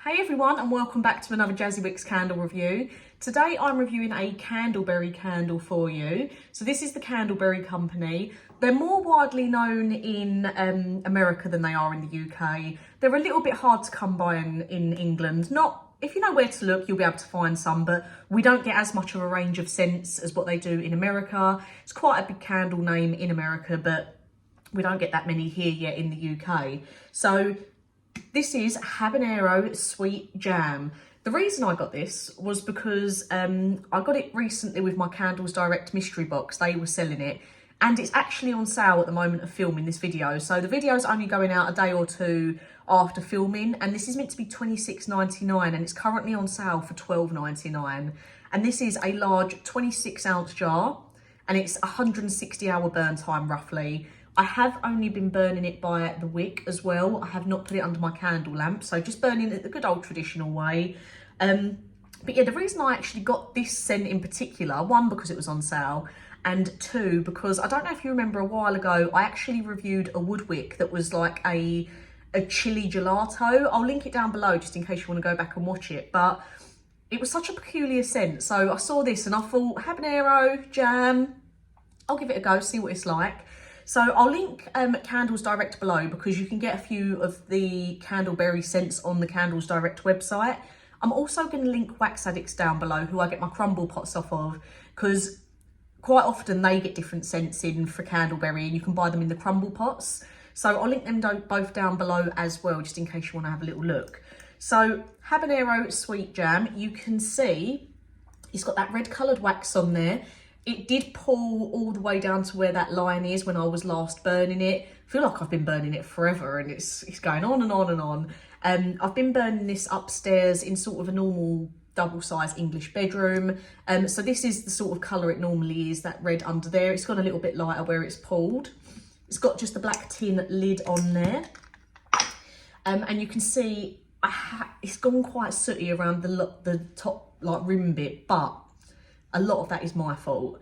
Hey everyone, and welcome back to another Jazzy Wicks candle review. Today I'm reviewing a Candleberry candle for you. So this is the Candleberry company. They're more widely known in America than they are in the UK. They're a little bit hard to come by in England. If you know where to look, you'll be able to find some, but we don't get as much of a range of scents as what they do in America. It's quite a big candle name in America, but we don't get that many here yet in the UK. So this is Habanero Sweet Jam. The reason I got this was because I got it recently with my Candles Direct mystery box. They were selling it, and it's actually on sale at the moment of filming this video. So the video is only going out a day or two after filming, and this is meant to be $26.99 and it's currently on sale for $12.99. And this is a large 26-ounce jar, and it's 160-hour burn time roughly. I have only been burning it by the wick as well. I have not put it under my candle lamp, so just burning it the good old traditional way. But yeah, the reason I actually got this scent in particular, one, because it was on sale, and two, because I don't know if you remember a while ago, I actually reviewed a wood wick that was like a chili gelato. I'll link it down below just in case you want to go back and watch it, but it was such a peculiar scent. So I saw this and I thought, habanero, jam, I'll give it a go, see what it's like. So I'll link Candles Direct below because you can get a few of the Candleberry scents on the Candles Direct website. I'm also going to link Wax Addicts down below, who I get my crumble pots off of, because quite often they get different scents in for Candleberry and you can buy them in the crumble pots. So I'll link them both down below as well, just in case you want to have a little look. So Habanero Sweet Jam, you can see it's got that red coloured wax on there. It did pull all the way down to where that line is when I was last burning it. I feel like I've been burning it forever and it's going on and on and on. I've been burning this upstairs in sort of a normal double-sized English bedroom. So this is the sort of colour it normally is, that red under there. It's got a little bit lighter where it's pulled. It's got just the black tin lid on there. And you can see it's gone quite sooty around the top like rim bit, but a lot of that is my fault.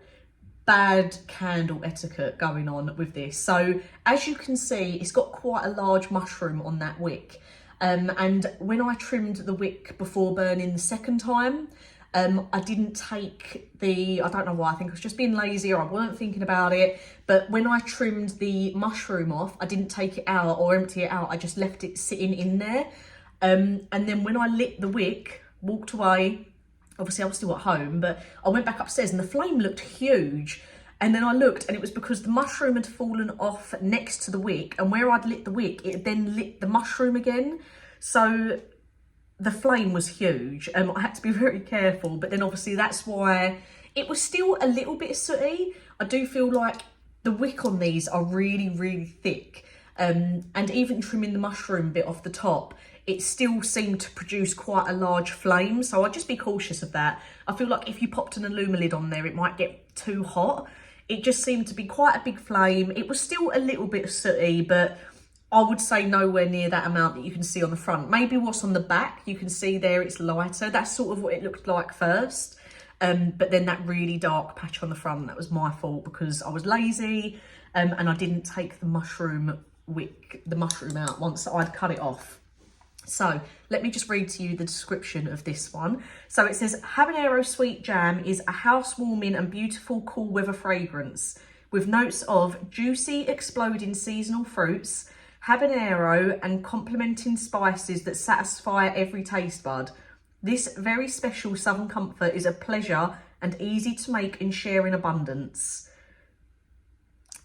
Bad candle etiquette going on with this. So as you can see, it's got quite a large mushroom on that wick. And when I trimmed the wick before burning the second time, I didn't take I don't know why, I think I was just being lazy or I weren't thinking about it. But when I trimmed the mushroom off, I didn't take it out or empty it out. I just left it sitting in there. And then when I lit the wick, walked away, obviously I was still at home, but I went back upstairs and the flame looked huge. And then I looked and it was because the mushroom had fallen off next to the wick, and where I'd lit the wick, it then lit the mushroom again. So the flame was huge. I had to be very careful, but then obviously that's why it was still a little bit sooty. I do feel like the wick on these are really, really thick. And even trimming the mushroom bit off the top, it still seemed to produce quite a large flame. So I'd just be cautious of that. I feel like if you popped an Alumilid on there, it might get too hot. It just seemed to be quite a big flame. It was still a little bit sooty, but I would say nowhere near that amount that you can see on the front. Maybe what's on the back, you can see there it's lighter. That's sort of what it looked like first. But then that really dark patch on the front, that was my fault because I was lazy and I didn't take the mushroom out once I'd cut it off. So let me just read to you the description of this one. So it says, Habanero Sweet Jam is a housewarming and beautiful cool weather fragrance with notes of juicy exploding seasonal fruits, habanero and complementing spices that satisfy every taste bud. This very special southern comfort is a pleasure and easy to make and share in abundance.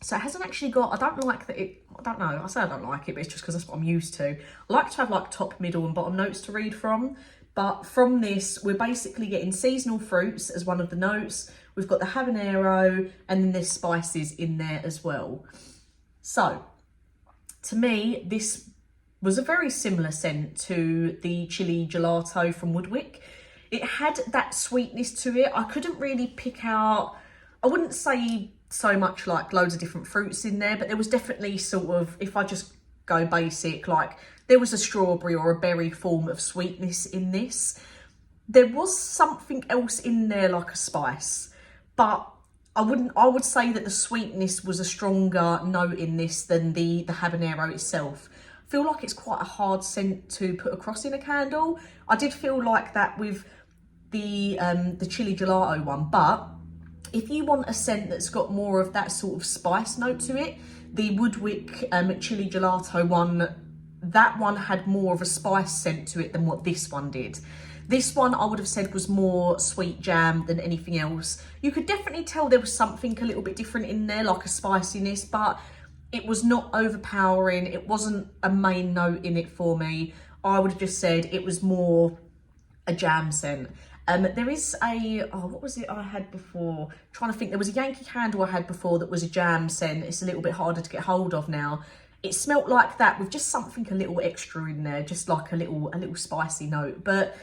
So it hasn't actually got, I don't like that I don't know, I say I don't like it, but it's just because that's what I'm used to. I like to have like top, middle and bottom notes to read from. But from this, we're basically getting seasonal fruits as one of the notes. We've got the habanero and then there's spices in there as well. So to me, this was a very similar scent to the chili gelato from Woodwick. It had that sweetness to it. I couldn't really pick out, I wouldn't say so much like loads of different fruits in there, but there was definitely sort of, if I just go basic, like there was a strawberry or a berry form of sweetness in this. There was something else in there like a spice, but I would say that the sweetness was a stronger note in this than the habanero itself. I feel like it's quite a hard scent to put across in a candle. I did feel like that with the chili gelato one, but if you want a scent that's got more of that sort of spice note to it, the Woodwick chili gelato one, that one had more of a spice scent to it than what this one did. This one I would have said was more sweet jam than anything else. You could definitely tell there was something a little bit different in there, like a spiciness, but it was not overpowering. It wasn't a main note in it for me. I would have just said it was more a jam scent. There is a, oh, what was it I had before? I'm trying to think, there was a Yankee Candle I had before that was a jam scent. It's a little bit harder to get hold of now. It smelt like that with just something a little extra in there, just like a little spicy note. But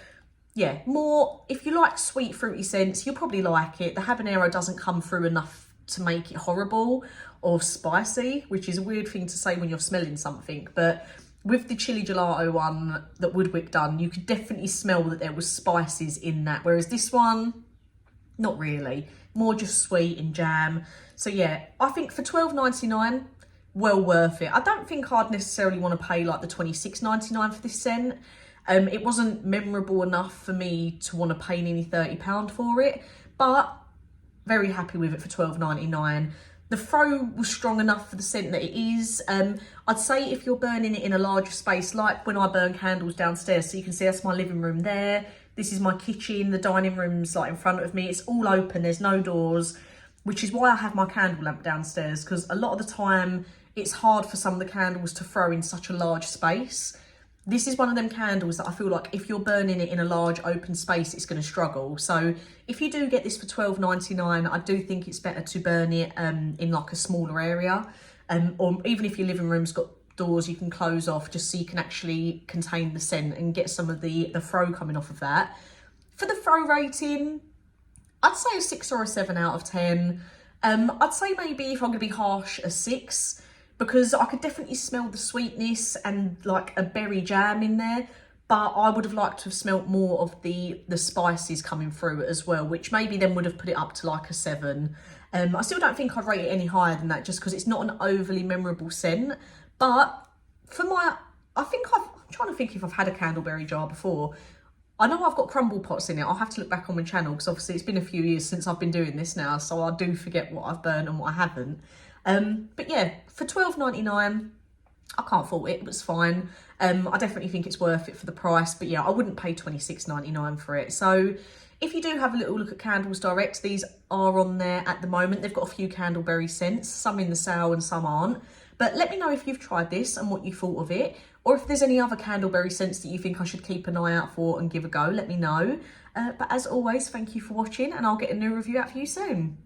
yeah, more, if you like sweet fruity scents, you'll probably like it. The habanero doesn't come through enough to make it horrible or spicy, which is a weird thing to say when you're smelling something. But with the chili gelato one that Woodwick done, you could definitely smell that there was spices in that. Whereas this one, not really. More just sweet and jam. So yeah, I think for $12.99, well worth it. I don't think I'd necessarily want to pay like the $26.99 for this scent. It wasn't memorable enough for me to want to pay nearly £30 for it, but very happy with it for $12.99. The throw was strong enough for the scent that it is. I'd say if you're burning it in a larger space, like when I burn candles downstairs, so you can see that's my living room there. This is my kitchen, the dining room's like in front of me. It's all open, there's no doors, which is why I have my candle lamp downstairs, because a lot of the time it's hard for some of the candles to throw in such a large space. This is one of them candles that I feel like if you're burning it in a large open space, it's going to struggle. So if you do get this for $12.99, I do think it's better to burn it in like a smaller area. Or even if your living room's got doors you can close off, just so you can actually contain the scent and get some of the throw coming off of that. For the throw rating, I'd say a 6 or a 7 out of 10. I'd say maybe, if I'm going to be harsh, a 6. Because I could definitely smell the sweetness and like a berry jam in there, but I would have liked to have smelt more of the spices coming through as well, which maybe then would have put it up to like a 7. I still don't think I'd rate it any higher than that, just because it's not an overly memorable scent. But for my, I'm trying to think if I've had a Candleberry jar before. I know I've got crumble pots in it. I'll have to look back on my channel, because obviously it's been a few years since I've been doing this now, so I do forget what I've burnt and what I haven't. But yeah, for $12.99, I can't fault it. It was fine. I definitely think it's worth it for the price, but yeah, I wouldn't pay $26.99 for it. So if you do have a little look at Candles Direct, these are on there at the moment. They've got a few Candleberry scents, some in the sale and some aren't. But let me know if you've tried this and what you thought of it, or if there's any other Candleberry scents that you think I should keep an eye out for and give a go, let me know. But as always, thank you for watching, and I'll get a new review out for you soon.